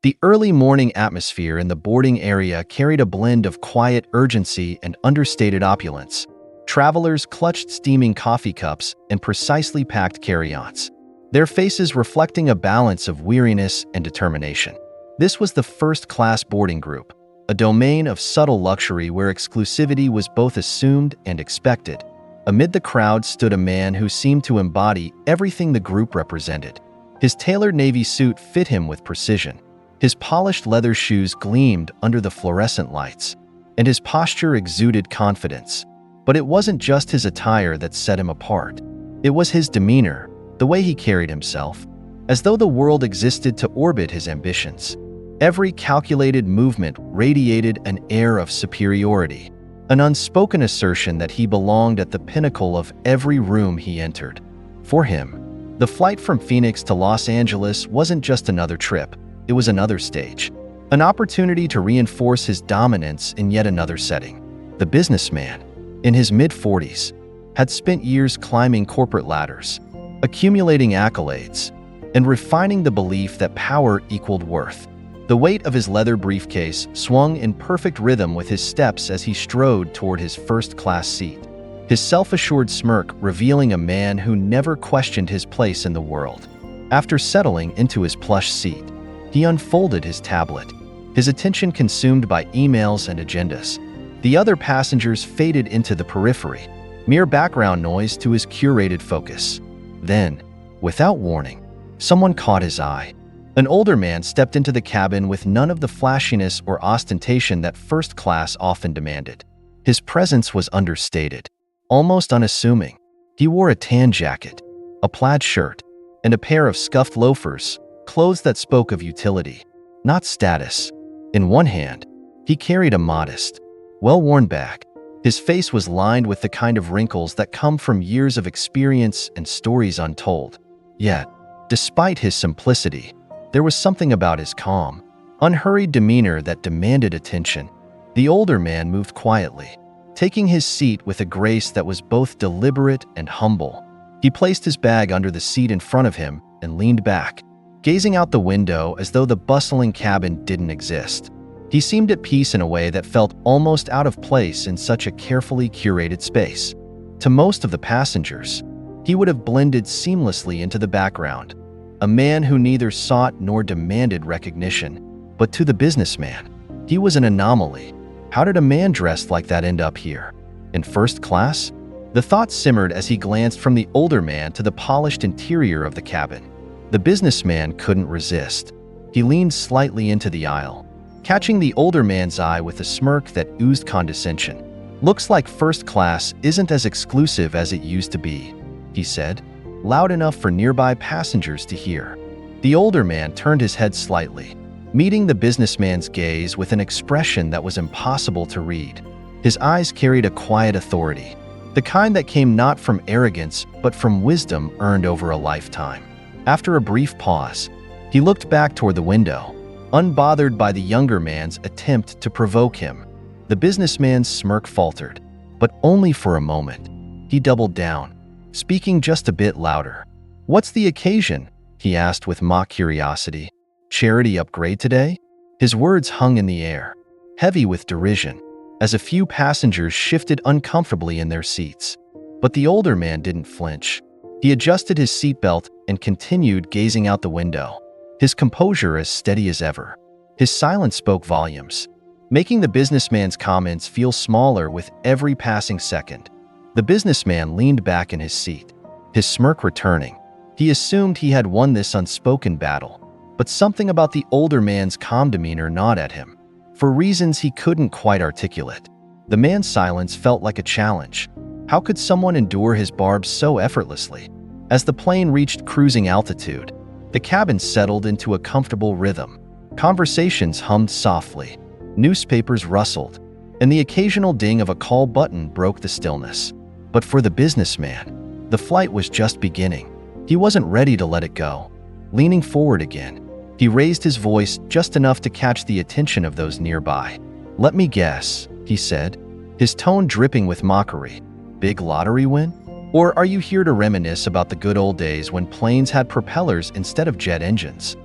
The early morning atmosphere in the boarding area carried a blend of quiet urgency and understated opulence. Travelers clutched steaming coffee cups and precisely packed carry-ons, their faces reflecting a balance of weariness and determination. This was the first-class boarding group, a domain of subtle luxury where exclusivity was both assumed and expected. Amid the crowd stood a man who seemed to embody everything the group represented. His tailored navy suit fit him with precision. His polished leather shoes gleamed under the fluorescent lights, and his posture exuded confidence. But it wasn't just his attire that set him apart. It was his demeanor, the way he carried himself, as though the world existed to orbit his ambitions. Every calculated movement radiated an air of superiority, an unspoken assertion that he belonged at the pinnacle of every room he entered. For him, the flight from Phoenix to Los Angeles wasn't just another trip. It was another stage, an opportunity to reinforce his dominance in yet another setting. The businessman, in his mid-40s, had spent years climbing corporate ladders, accumulating accolades, and refining the belief that power equaled worth. The weight of his leather briefcase swung in perfect rhythm with his steps as he strode toward his first-class seat, his self-assured smirk revealing a man who never questioned his place in the world. After settling into his plush seat, he unfolded his tablet, his attention consumed by emails and agendas. The other passengers faded into the periphery, mere background noise to his curated focus. Then, without warning, someone caught his eye. An older man stepped into the cabin with none of the flashiness or ostentation that first class often demanded. His presence was understated, almost unassuming. He wore a tan jacket, a plaid shirt, and a pair of scuffed loafers, clothes that spoke of utility, not status. In one hand, he carried a modest, well-worn bag. His face was lined with the kind of wrinkles that come from years of experience and stories untold. Yet, despite his simplicity, there was something about his calm, unhurried demeanor that demanded attention. The older man moved quietly, taking his seat with a grace that was both deliberate and humble. He placed his bag under the seat in front of him and leaned back, gazing out the window as though the bustling cabin didn't exist. He seemed at peace in a way that felt almost out of place in such a carefully curated space. To most of the passengers, he would have blended seamlessly into the background, a man who neither sought nor demanded recognition. But to the businessman, he was an anomaly. How did a man dressed like that end up here? In first class? The thought simmered as he glanced from the older man to the polished interior of the cabin. The businessman couldn't resist. He leaned slightly into the aisle, catching the older man's eye with a smirk that oozed condescension. "Looks like first class isn't as exclusive as it used to be," he said, loud enough for nearby passengers to hear. The older man turned his head slightly, meeting the businessman's gaze with an expression that was impossible to read. His eyes carried a quiet authority, the kind that came not from arrogance but from wisdom earned over a lifetime. After a brief pause, he looked back toward the window, unbothered by the younger man's attempt to provoke him. The businessman's smirk faltered, but only for a moment. He doubled down, speaking just a bit louder. "What's the occasion?" he asked with mock curiosity. "Charity upgrade today?" His words hung in the air, heavy with derision, as a few passengers shifted uncomfortably in their seats. But the older man didn't flinch. He adjusted his seatbelt and continued gazing out the window, his composure as steady as ever. His silence spoke volumes, making the businessman's comments feel smaller with every passing second. The businessman leaned back in his seat, his smirk returning. He assumed he had won this unspoken battle, but something about the older man's calm demeanor gnawed at him, for reasons he couldn't quite articulate. The man's silence felt like a challenge. How could someone endure his barbs so effortlessly? As the plane reached cruising altitude, the cabin settled into a comfortable rhythm. Conversations hummed softly, newspapers rustled, and the occasional ding of a call button broke the stillness. But for the businessman, the flight was just beginning. He wasn't ready to let it go. Leaning forward again, he raised his voice just enough to catch the attention of those nearby. "Let me guess," he said, his tone dripping with mockery. "Big lottery win? Or are you here to reminisce about the good old days when planes had propellers instead of jet engines?"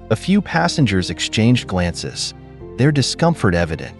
A few passengers exchanged glances, their discomfort evident.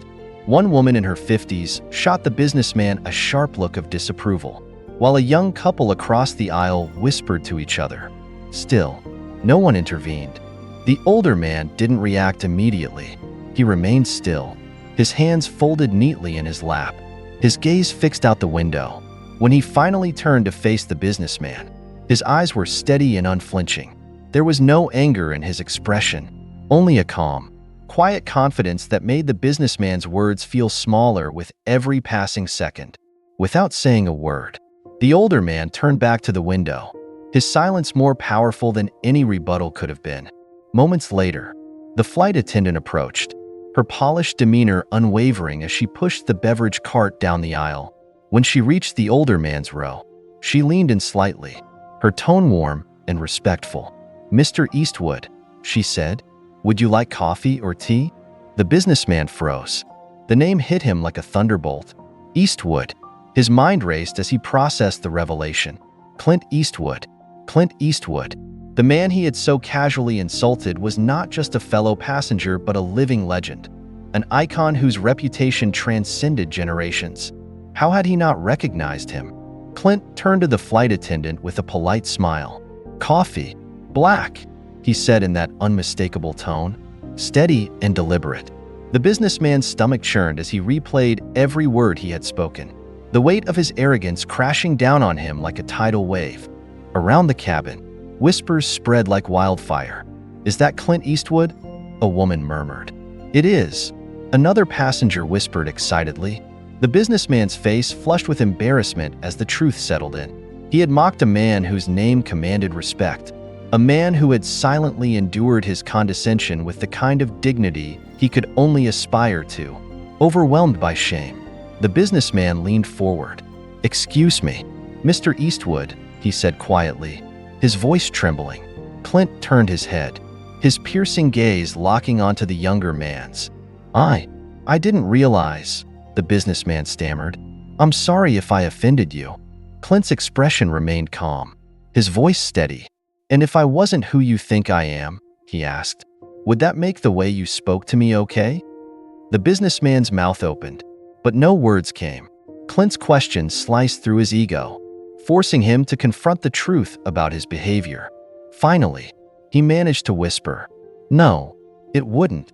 One woman in her 50s shot the businessman a sharp look of disapproval, while a young couple across the aisle whispered to each other. Still, no one intervened. The older man didn't react immediately. He remained still, his hands folded neatly in his lap, his gaze fixed out the window. When he finally turned to face the businessman, his eyes were steady and unflinching. There was no anger in his expression, only a calm, quiet confidence that made the businessman's words feel smaller with every passing second. Without saying a word, the older man turned back to the window, his silence more powerful than any rebuttal could have been. Moments later, the flight attendant approached, her polished demeanor unwavering as she pushed the beverage cart down the aisle. When she reached the older man's row, she leaned in slightly, her tone warm and respectful. "Mr. Eastwood," she said, "would you like coffee or tea?" The businessman froze. The name hit him like a thunderbolt. Eastwood. His mind raced as he processed the revelation. Clint Eastwood. Clint Eastwood. The man he had so casually insulted was not just a fellow passenger but a living legend, an icon whose reputation transcended generations. How had he not recognized him? Clint turned to the flight attendant with a polite smile. "Coffee. Black," he said in that unmistakable tone, steady and deliberate. The businessman's stomach churned as he replayed every word he had spoken, the weight of his arrogance crashing down on him like a tidal wave. Around the cabin, whispers spread like wildfire. "Is that Clint Eastwood?" a woman murmured. "It is," another passenger whispered excitedly. The businessman's face flushed with embarrassment as the truth settled in. He had mocked a man whose name commanded respect, a man who had silently endured his condescension with the kind of dignity he could only aspire to. Overwhelmed by shame, the businessman leaned forward. "Excuse me, Mr. Eastwood," he said quietly, his voice trembling. Clint turned his head, his piercing gaze locking onto the younger man's. I didn't realize," the businessman stammered. "I'm sorry if I offended you." Clint's expression remained calm, his voice steady. "And if I wasn't who you think I am," he asked, "would that make the way you spoke to me okay?" The businessman's mouth opened, but no words came. Clint's question sliced through his ego, forcing him to confront the truth about his behavior. Finally, he managed to whisper, "No, it wouldn't."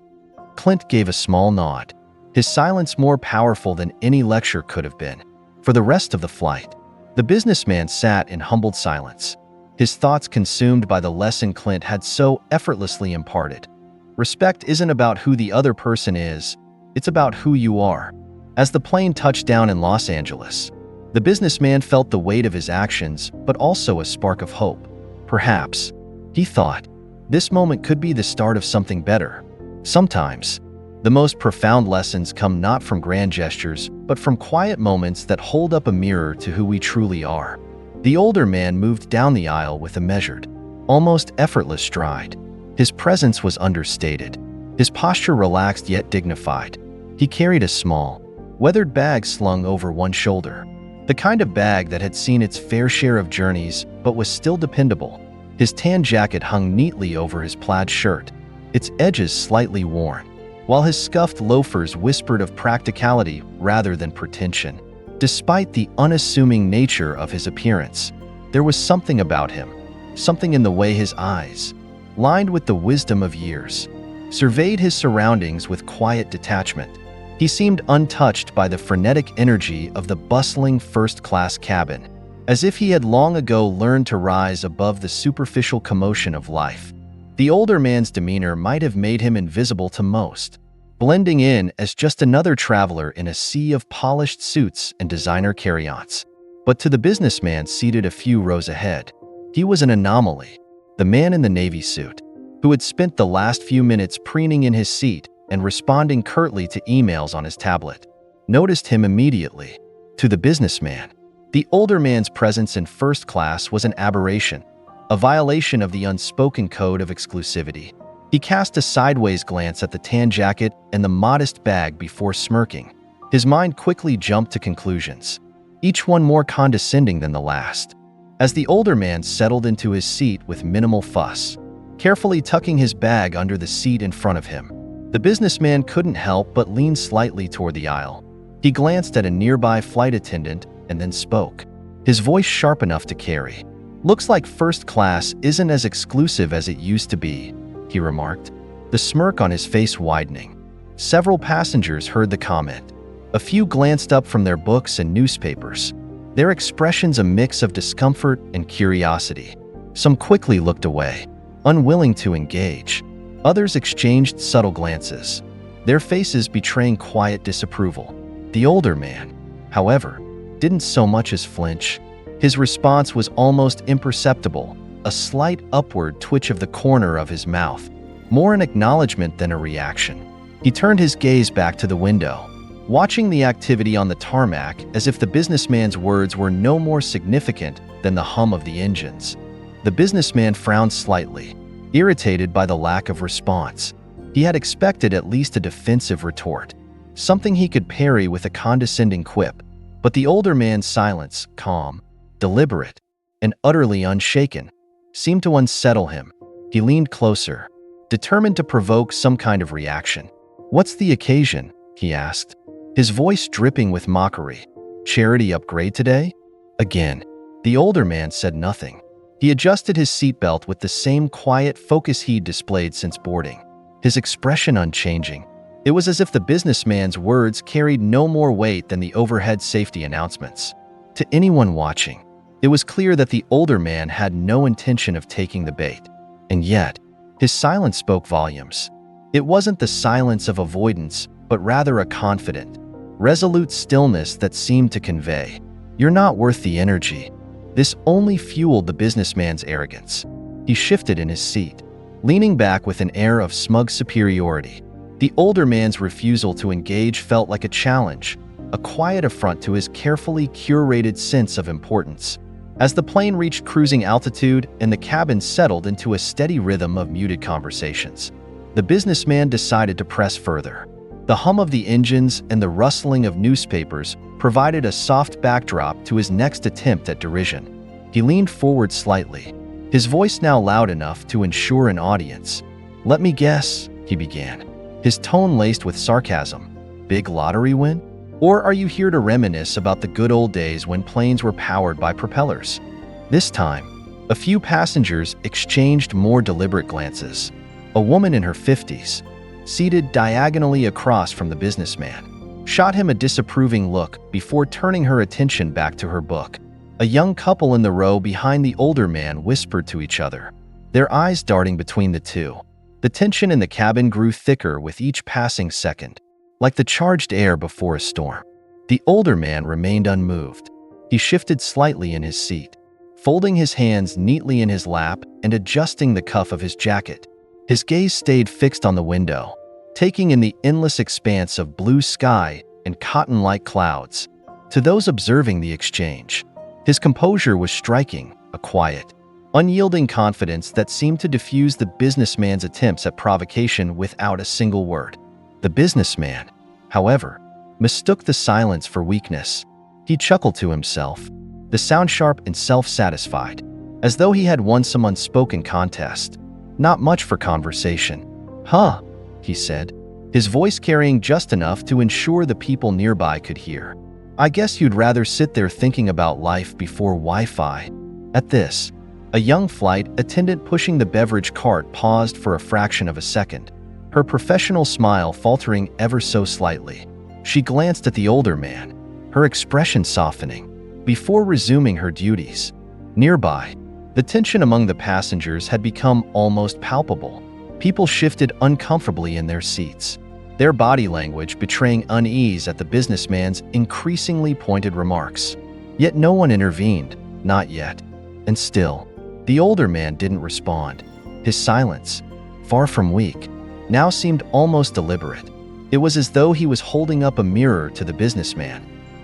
Clint gave a small nod, his silence more powerful than any lecture could have been. For the rest of the flight, the businessman sat in humbled silence, his thoughts consumed by the lesson Clint had so effortlessly imparted. Respect isn't about who the other person is, it's about who you are. As the plane touched down in Los Angeles, the businessman felt the weight of his actions, but also a spark of hope. Perhaps, he thought, this moment could be the start of something better. Sometimes, the most profound lessons come not from grand gestures, but from quiet moments that hold up a mirror to who we truly are. The older man moved down the aisle with a measured, almost effortless stride. His presence was understated, his posture relaxed yet dignified. He carried a small, weathered bag slung over one shoulder, the kind of bag that had seen its fair share of journeys but was still dependable. His tan jacket hung neatly over his plaid shirt, its edges slightly worn, while his scuffed loafers whispered of practicality rather than pretension. Despite the unassuming nature of his appearance, there was something about him, something in the way his eyes, lined with the wisdom of years, surveyed his surroundings with quiet detachment. He seemed untouched by the frenetic energy of the bustling first-class cabin, as if he had long ago learned to rise above the superficial commotion of life. The older man's demeanor might have made him invisible to most, blending in as just another traveler in a sea of polished suits and designer carry-ons. But to the businessman seated a few rows ahead, he was an anomaly. The man in the navy suit, who had spent the last few minutes preening in his seat and responding curtly to emails on his tablet, noticed him immediately. To the businessman, the older man's presence in first class was an aberration, a violation of the unspoken code of exclusivity. He cast a sideways glance at the tan jacket and the modest bag before smirking. His mind quickly jumped to conclusions, each one more condescending than the last. As the older man settled into his seat with minimal fuss, carefully tucking his bag under the seat in front of him. The businessman couldn't help but lean slightly toward the aisle. He glanced at a nearby flight attendant and then spoke, his voice sharp enough to carry. "Looks like first class isn't as exclusive as it used to be," he remarked, the smirk on his face widening. Several passengers heard the comment. A few glanced up from their books and newspapers, their expressions a mix of discomfort and curiosity. Some quickly looked away, unwilling to engage. Others exchanged subtle glances, their faces betraying quiet disapproval. The older man, however, didn't so much as flinch. His response was almost imperceptible, a slight upward twitch of the corner of his mouth, more an acknowledgement than a reaction. He turned his gaze back to the window, watching the activity on the tarmac as if the businessman's words were no more significant than the hum of the engines. The businessman frowned slightly, irritated by the lack of response. He had expected at least a defensive retort, something he could parry with a condescending quip. But the older man's silence, calm, deliberate, and utterly unshaken, seemed to unsettle him. He leaned closer, determined to provoke some kind of reaction. "What's the occasion?" he asked, his voice dripping with mockery. "Charity upgrade today?" Again, the older man said nothing. He adjusted his seatbelt with the same quiet focus he'd displayed since boarding, his expression unchanging. It was as if the businessman's words carried no more weight than the overhead safety announcements. To anyone watching, it was clear that the older man had no intention of taking the bait. And yet, his silence spoke volumes. It wasn't the silence of avoidance, but rather a confident, resolute stillness that seemed to convey, "You're not worth the energy." This only fueled the businessman's arrogance. He shifted in his seat, leaning back with an air of smug superiority. The older man's refusal to engage felt like a challenge, a quiet affront to his carefully curated sense of importance. As the plane reached cruising altitude and the cabin settled into a steady rhythm of muted conversations, the businessman decided to press further. The hum of the engines and the rustling of newspapers provided a soft backdrop to his next attempt at derision. He leaned forward slightly, his voice now loud enough to ensure an audience. "Let me guess," he began, his tone laced with sarcasm. "Big lottery win? Or are you here to reminisce about the good old days when planes were powered by propellers?" This time, a few passengers exchanged more deliberate glances. A woman in her 50s, seated diagonally across from the businessman, shot him a disapproving look before turning her attention back to her book. A young couple in the row behind the older man whispered to each other, their eyes darting between the two. The tension in the cabin grew thicker with each passing second, like the charged air before a storm. The older man remained unmoved. He shifted slightly in his seat, folding his hands neatly in his lap and adjusting the cuff of his jacket. His gaze stayed fixed on the window, taking in the endless expanse of blue sky and cotton-like clouds. To those observing the exchange, his composure was striking, a quiet, unyielding confidence that seemed to diffuse the businessman's attempts at provocation without a single word. The businessman, however, mistook the silence for weakness. He chuckled to himself, the sound sharp and self-satisfied, as though he had won some unspoken contest. "Not much for conversation." "Huh," he said, his voice carrying just enough to ensure the people nearby could hear. "I guess you'd rather sit there thinking about life before Wi-Fi." At this, a young flight attendant pushing the beverage cart paused for a fraction of a second, her professional smile faltering ever so slightly. She glanced at the older man, her expression softening, before resuming her duties. Nearby, the tension among the passengers had become almost palpable. People shifted uncomfortably in their seats, their body language betraying unease at the businessman's increasingly pointed remarks. Yet no one intervened, not yet. And still, the older man didn't respond. His silence, far from weak, now seemed almost deliberate. It was as though he was holding up a mirror to the businessman,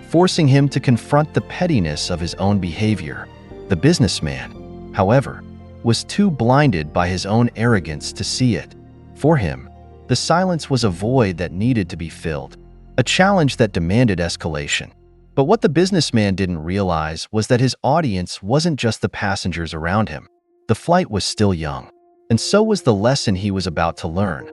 forcing him to confront the pettiness of his own behavior. The businessman, however, was too blinded by his own arrogance to see it. For him, the silence was a void that needed to be filled, a challenge that demanded escalation. But what the businessman didn't realize was that his audience wasn't just the passengers around him. The flight was still young. And so was the lesson he was about to learn,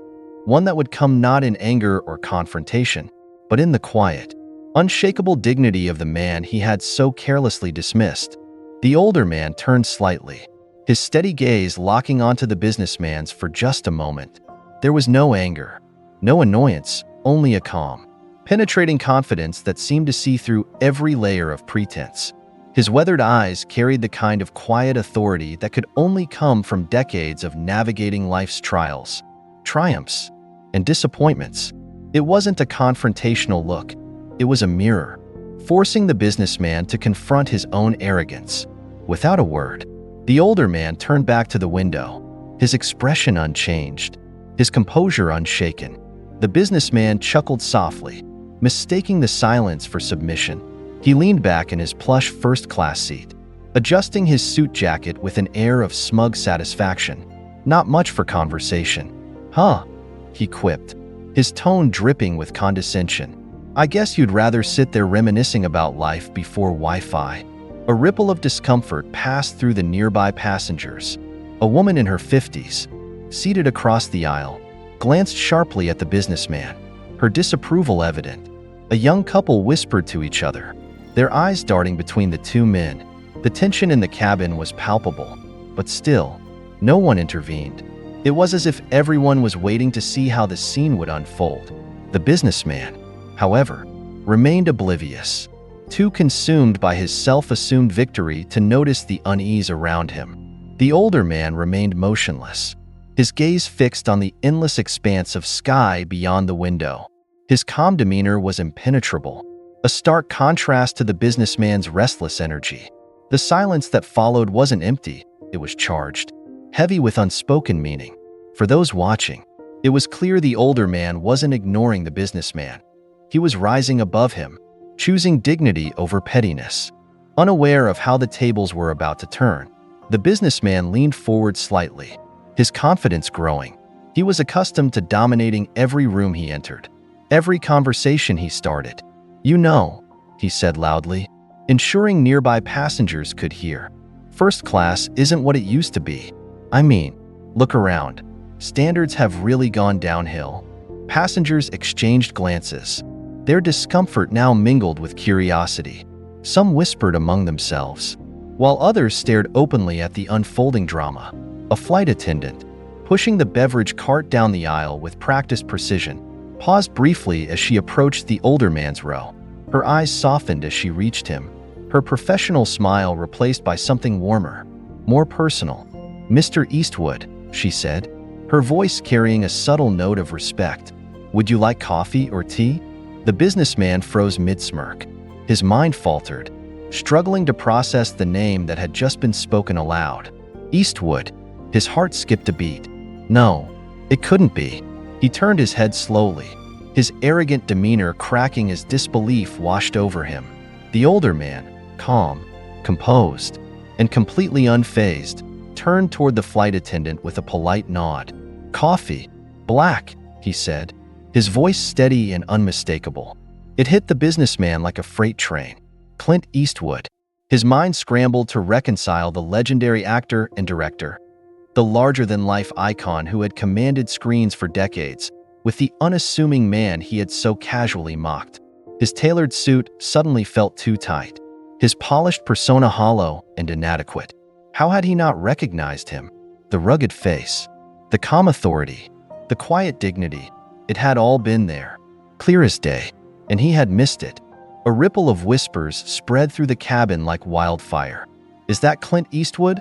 one that would come not in anger or confrontation, but in the quiet, unshakable dignity of the man he had so carelessly dismissed. The older man turned slightly, his steady gaze locking onto the businessman's for just a moment. There was no anger, no annoyance, only a calm, penetrating confidence that seemed to see through every layer of pretense. His weathered eyes carried the kind of quiet authority that could only come from decades of navigating life's trials, triumphs, and disappointments. It wasn't a confrontational look, it was a mirror, forcing the businessman to confront his own arrogance. Without a word, the older man turned back to the window, his expression unchanged, his composure unshaken. The businessman chuckled softly, mistaking the silence for submission. He leaned back in his plush first-class seat, adjusting his suit jacket with an air of smug satisfaction. Not much for conversation. "Huh," he quipped, his tone dripping with condescension. "I guess you'd rather sit there reminiscing about life before Wi-Fi." A ripple of discomfort passed through the nearby passengers. A woman in her 50s, seated across the aisle, glanced sharply at the businessman, her disapproval evident. A young couple whispered to each other, their eyes darting between the two men. The tension in the cabin was palpable, but still, no one intervened. It was as if everyone was waiting to see how the scene would unfold. The businessman, however, remained oblivious, too consumed by his self-assumed victory to notice the unease around him. The older man remained motionless, his gaze fixed on the endless expanse of sky beyond the window. His calm demeanor was impenetrable, a stark contrast to the businessman's restless energy. The silence that followed wasn't empty, it was charged, heavy with unspoken meaning. For those watching, it was clear the older man wasn't ignoring the businessman. He was rising above him, choosing dignity over pettiness. Unaware of how the tables were about to turn, the businessman leaned forward slightly, his confidence growing. He was accustomed to dominating every room he entered, every conversation he started. "You know," he said loudly, ensuring nearby passengers could hear. "First class isn't what it used to be. I mean, look around. Standards have really gone downhill." Passengers exchanged glances, their discomfort now mingled with curiosity. Some whispered among themselves, while others stared openly at the unfolding drama. A flight attendant, pushing the beverage cart down the aisle with practiced precision, paused briefly as she approached the older man's row. Her eyes softened as she reached him, her professional smile replaced by something warmer, more personal. "Mr. Eastwood," she said, her voice carrying a subtle note of respect. "Would you like coffee or tea?" The businessman froze mid-smirk. His mind faltered, struggling to process the name that had just been spoken aloud. Eastwood. His heart skipped a beat. No, it couldn't be. He turned his head slowly, his arrogant demeanor cracking as disbelief washed over him. The older man, calm, composed, and completely unfazed, turned toward the flight attendant with a polite nod. "Coffee. Black," he said, his voice steady and unmistakable. It hit the businessman like a freight train. Clint Eastwood. His mind scrambled to reconcile the legendary actor and director, the larger-than-life icon who had commanded screens for decades, with the unassuming man he had so casually mocked. His tailored suit suddenly felt too tight, his polished persona hollow and inadequate. How had he not recognized him? The rugged face, the calm authority, the quiet dignity, it had all been there, clear as day, and he had missed it. A ripple of whispers spread through the cabin like wildfire. "Is that Clint Eastwood?"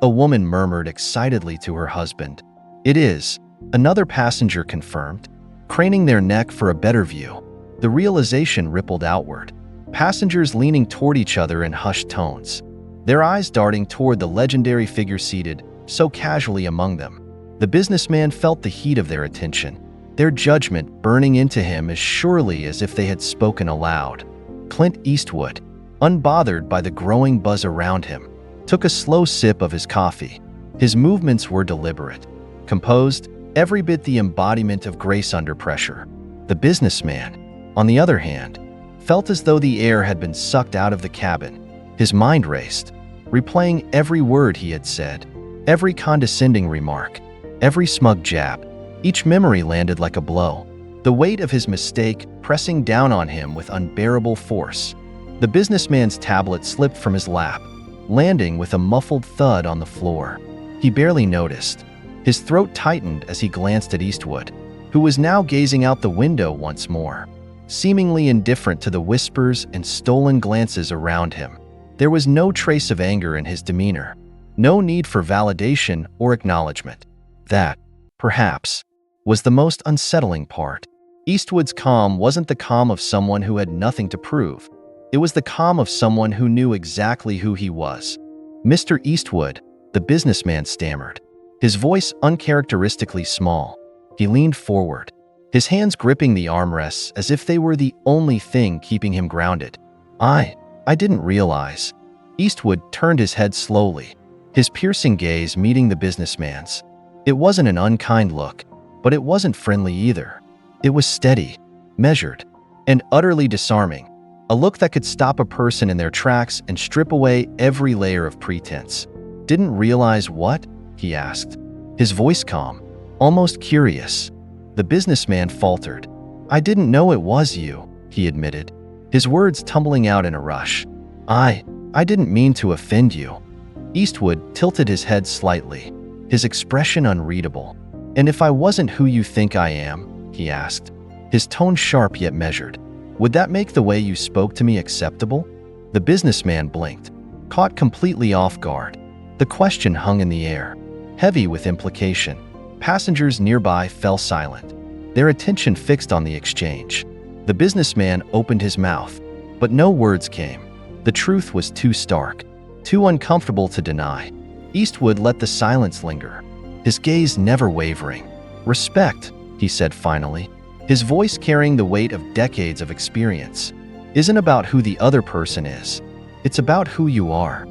a woman murmured excitedly to her husband. "It is," another passenger confirmed, craning their neck for a better view. The realization rippled outward, passengers leaning toward each other in hushed tones, their eyes darting toward the legendary figure seated so casually among them. The businessman felt the heat of their attention, their judgment burning into him as surely as if they had spoken aloud. Clint Eastwood, unbothered by the growing buzz around him, took a slow sip of his coffee. His movements were deliberate, composed, every bit the embodiment of grace under pressure. The businessman, on the other hand, felt as though the air had been sucked out of the cabin. His mind raced, replaying every word he had said, every condescending remark, Every smug jab, each memory landed like a blow, the weight of his mistake pressing down on him with unbearable force. The businessman's tablet slipped from his lap, landing with a muffled thud on the floor. He barely noticed. His throat tightened as he glanced at Eastwood, who was now gazing out the window once more, seemingly indifferent to the whispers and stolen glances around him. There was no trace of anger in his demeanor, no need for validation or acknowledgement. That, perhaps, was the most unsettling part. Eastwood's calm wasn't the calm of someone who had nothing to prove. It was the calm of someone who knew exactly who he was. "Mr. Eastwood," the businessman stammered, his voice uncharacteristically small. He leaned forward, his hands gripping the armrests as if they were the only thing keeping him grounded. I didn't realize." Eastwood turned his head slowly, his piercing gaze meeting the businessman's. It wasn't an unkind look, but it wasn't friendly either. It was steady, measured, and utterly disarming. A look that could stop a person in their tracks and strip away every layer of pretense. "Didn't realize what?" he asked, his voice calm, almost curious. The businessman faltered. "I didn't know it was you," he admitted, his words tumbling out in a rush. I didn't mean to offend you." Eastwood tilted his head slightly, his expression unreadable. "And if I wasn't who you think I am?" he asked, his tone sharp yet measured. "Would that make the way you spoke to me acceptable?" The businessman blinked, caught completely off guard. The question hung in the air, heavy with implication. Passengers nearby fell silent, their attention fixed on the exchange. The businessman opened his mouth, but no words came. The truth was too stark, too uncomfortable to deny. Eastwood let the silence linger, his gaze never wavering. "Respect," he said finally, his voice carrying the weight of decades of experience, "isn't about who the other person is. It's about who you are."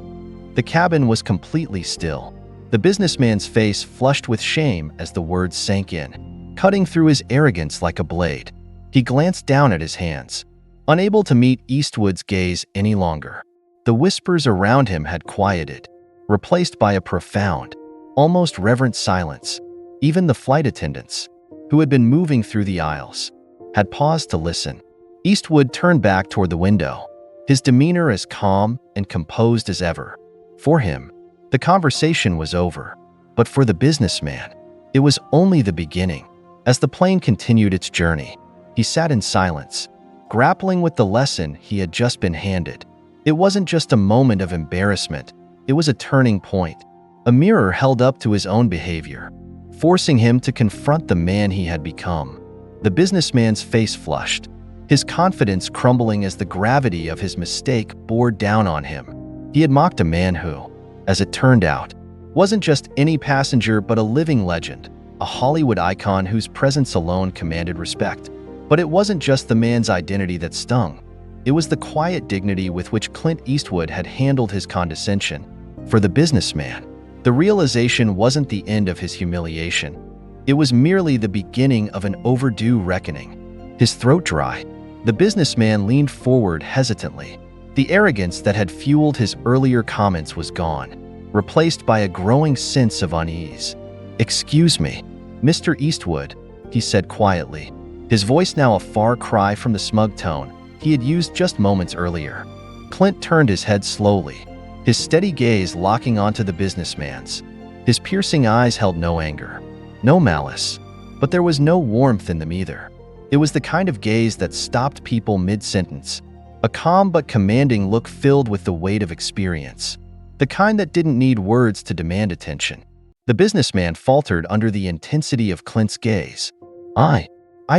The cabin was completely still, the businessman's face flushed with shame as the words sank in, cutting through his arrogance like a blade. He glanced down at his hands, unable to meet Eastwood's gaze any longer. The whispers around him had quieted, replaced by a profound, almost reverent silence. Even the flight attendants, who had been moving through the aisles, had paused to listen. Eastwood turned back toward the window, his demeanor as calm and composed as ever. For him, the conversation was over, but for the businessman, it was only the beginning. As the plane continued its journey, he sat in silence, grappling with the lesson he had just been handed. It wasn't just a moment of embarrassment, it was a turning point, a mirror held up to his own behavior, forcing him to confront the man he had become. The businessman's face flushed, his confidence crumbling as the gravity of his mistake bore down on him. He had mocked a man who, as it turned out, wasn't just any passenger but a living legend, a Hollywood icon whose presence alone commanded respect. But it wasn't just the man's identity that stung. It was the quiet dignity with which Clint Eastwood had handled his condescension. For the businessman, the realization wasn't the end of his humiliation. It was merely the beginning of an overdue reckoning. His throat dry, the businessman leaned forward hesitantly. The arrogance that had fueled his earlier comments was gone, replaced by a growing sense of unease. "Excuse me, Mr. Eastwood," he said quietly, his voice now a far cry from the smug tone he had used just moments earlier. Clint turned his head slowly, his steady gaze locking onto the businessman's. His piercing eyes held no anger, no malice, but there was no warmth in them either. It was the kind of gaze that stopped people mid-sentence, a calm but commanding look filled with the weight of experience, the kind that didn't need words to demand attention. The businessman faltered under the intensity of Clint's gaze. I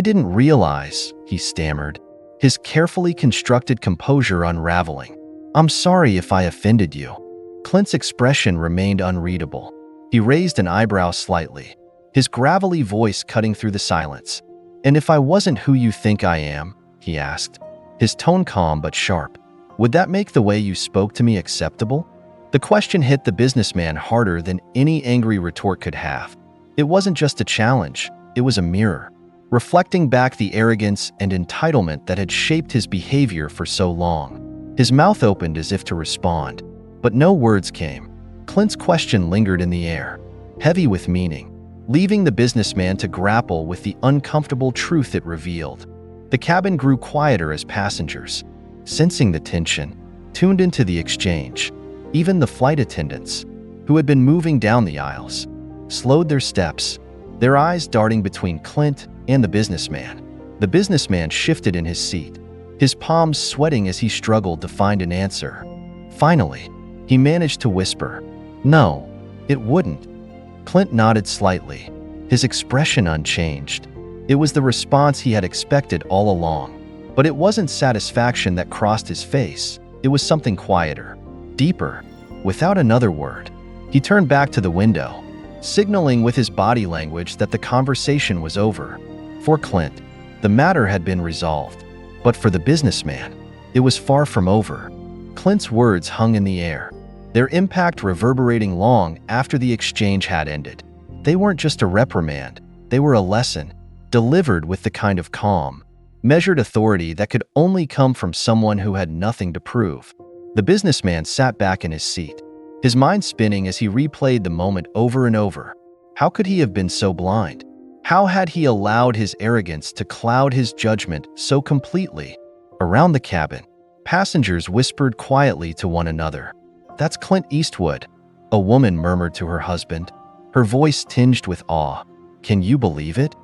didn't realize," he stammered, his carefully constructed composure unraveling. "I'm sorry if I offended you." Clint's expression remained unreadable. He raised an eyebrow slightly, his gravelly voice cutting through the silence. "And if I wasn't who you think I am?" he asked, his tone calm but sharp. "Would that make the way you spoke to me acceptable?" The question hit the businessman harder than any angry retort could have. It wasn't just a challenge, it was a mirror, reflecting back the arrogance and entitlement that had shaped his behavior for so long. His mouth opened as if to respond, but no words came. Clint's question lingered in the air, heavy with meaning. leaving the businessman to grapple with the uncomfortable truth it revealed. The cabin grew quieter as passengers, sensing the tension, tuned into the exchange. Even the flight attendants, who had been moving down the aisles, slowed their steps, their eyes darting between Clint and the businessman. The businessman shifted in his seat, his palms sweating as he struggled to find an answer. Finally, he managed to whisper, "No, it wouldn't." Clint nodded slightly, his expression unchanged. It was the response he had expected all along. But it wasn't satisfaction that crossed his face. It was something quieter, deeper. Without another word, he turned back to the window, signaling with his body language that the conversation was over. For Clint, the matter had been resolved. But for the businessman, it was far from over. Clint's words hung in the air, their impact reverberating long after the exchange had ended. They weren't just a reprimand, they were a lesson, delivered with the kind of calm, measured authority that could only come from someone who had nothing to prove. The businessman sat back in his seat, his mind spinning as he replayed the moment over and over. How could he have been so blind? How had he allowed his arrogance to cloud his judgment so completely? Around the cabin, passengers whispered quietly to one another. "That's Clint Eastwood," a woman murmured to her husband, her voice tinged with awe. "Can you believe it?"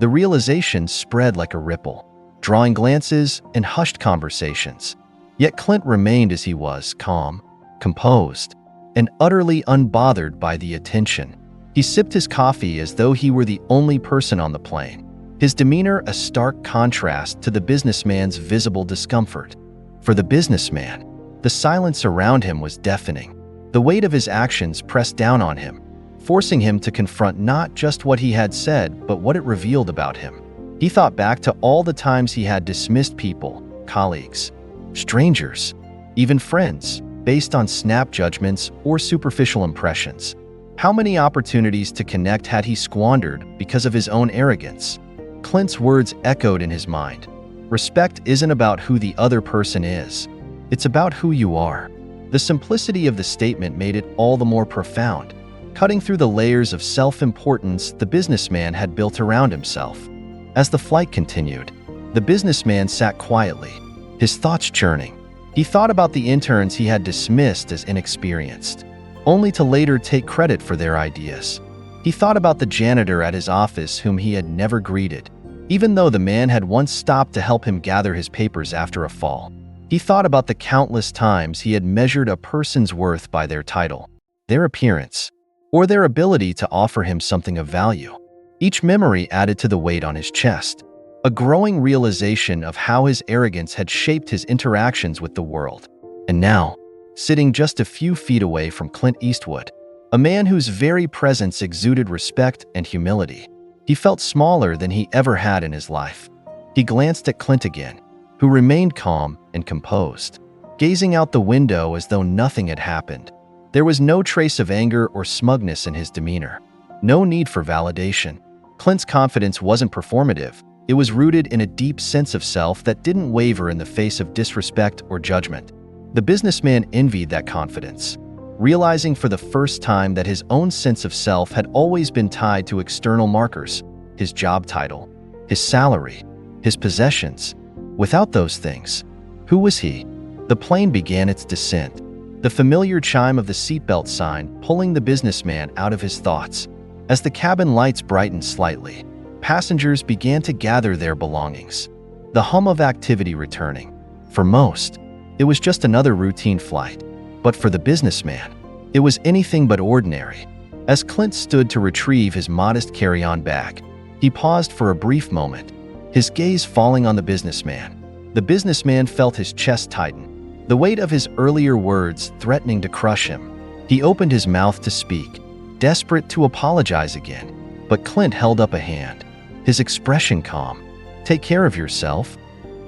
The realization spread like a ripple, drawing glances and hushed conversations. Yet Clint remained as he was, calm, composed, and utterly unbothered by the attention. He sipped his coffee as though he were the only person on the plane, his demeanor a stark contrast to the businessman's visible discomfort. For the businessman, the silence around him was deafening. The weight of his actions pressed down on him, forcing him to confront not just what he had said, but what it revealed about him. He thought back to all the times he had dismissed people, colleagues, strangers, even friends, based on snap judgments or superficial impressions. How many opportunities to connect had he squandered because of his own arrogance? Clint's words echoed in his mind. Respect isn't about who the other person is. It's about who you are. The simplicity of the statement made it all the more profound, cutting through the layers of self-importance the businessman had built around himself. As the flight continued, the businessman sat quietly, his thoughts churning. He thought about the interns he had dismissed as inexperienced, only to later take credit for their ideas. He thought about the janitor at his office whom he had never greeted, even though the man had once stopped to help him gather his papers after a fall. He thought about the countless times he had measured a person's worth by their title, their appearance, or their ability to offer him something of value. Each memory added to the weight on his chest, a growing realization of how his arrogance had shaped his interactions with the world. And now, sitting just a few feet away from Clint Eastwood, a man whose very presence exuded respect and humility, he felt smaller than he ever had in his life. He glanced at Clint again, who remained calm and composed, gazing out the window as though nothing had happened. There was no trace of anger or smugness in his demeanor, no need for validation. Clint's confidence wasn't performative. It was rooted in a deep sense of self that didn't waver in the face of disrespect or judgment. The businessman envied that confidence, realizing for the first time that his own sense of self had always been tied to external markers, his job title, his salary, his possessions. Without those things, who was he? The plane began its descent, the familiar chime of the seatbelt sign pulling the businessman out of his thoughts. As the cabin lights brightened slightly, passengers began to gather their belongings, the hum of activity returning. For most, it was just another routine flight. But for the businessman, it was anything but ordinary. As Clint stood to retrieve his modest carry-on bag, he paused for a brief moment, his gaze falling on the businessman. The businessman felt his chest tighten, the weight of his earlier words threatening to crush him. He opened his mouth to speak, desperate to apologize again, but Clint held up a hand, his expression calm. "Take care of yourself,"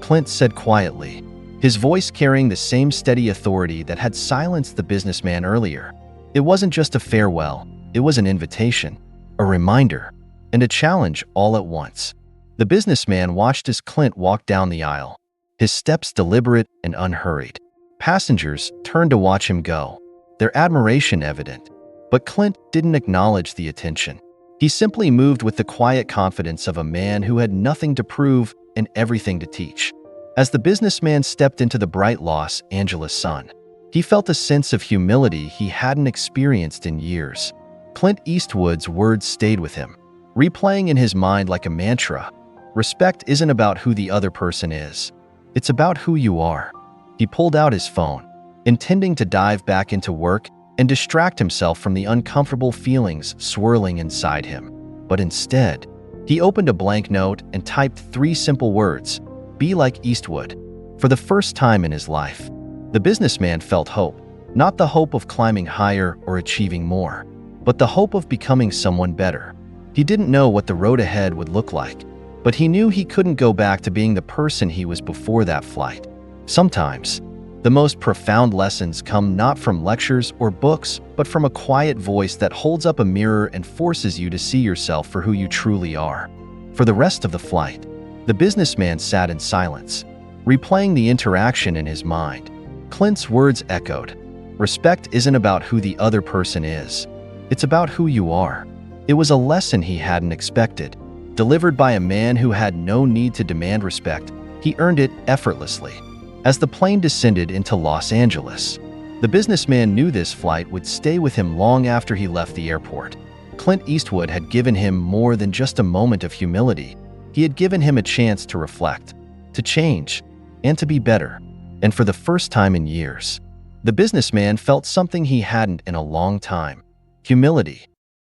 Clint said quietly, his voice carrying the same steady authority that had silenced the businessman earlier. It wasn't just a farewell, it was an invitation, a reminder, and a challenge all at once. The businessman watched as Clint walked down the aisle, his steps deliberate and unhurried. Passengers turned to watch him go, their admiration evident. But Clint didn't acknowledge the attention. He simply moved with the quiet confidence of a man who had nothing to prove and everything to teach. As the businessman stepped into the bright Los Angeles sun, he felt a sense of humility he hadn't experienced in years. Clint Eastwood's words stayed with him, replaying in his mind like a mantra. Respect isn't about who the other person is. It's about who you are. He pulled out his phone, intending to dive back into work and distract himself from the uncomfortable feelings swirling inside him. But instead, he opened a blank note and typed 3 simple words: "Be like Eastwood." For the first time in his life, the businessman felt hope, not the hope of climbing higher or achieving more, but the hope of becoming someone better. He didn't know what the road ahead would look like, but he knew he couldn't go back to being the person he was before that flight. Sometimes, the most profound lessons come not from lectures or books, but from a quiet voice that holds up a mirror and forces you to see yourself for who you truly are. For the rest of the flight, the businessman sat in silence, replaying the interaction in his mind. Clint's words echoed. Respect isn't about who the other person is. It's about who you are. It was a lesson he hadn't expected. Delivered by a man who had no need to demand respect, he earned it effortlessly. As the plane descended into Los Angeles, the businessman knew this flight would stay with him long after he left the airport. Clint Eastwood had given him more than just a moment of humility. He had given him a chance to reflect, to change, and to be better. And for the first time in years, the businessman felt something he hadn't in a long time: humility.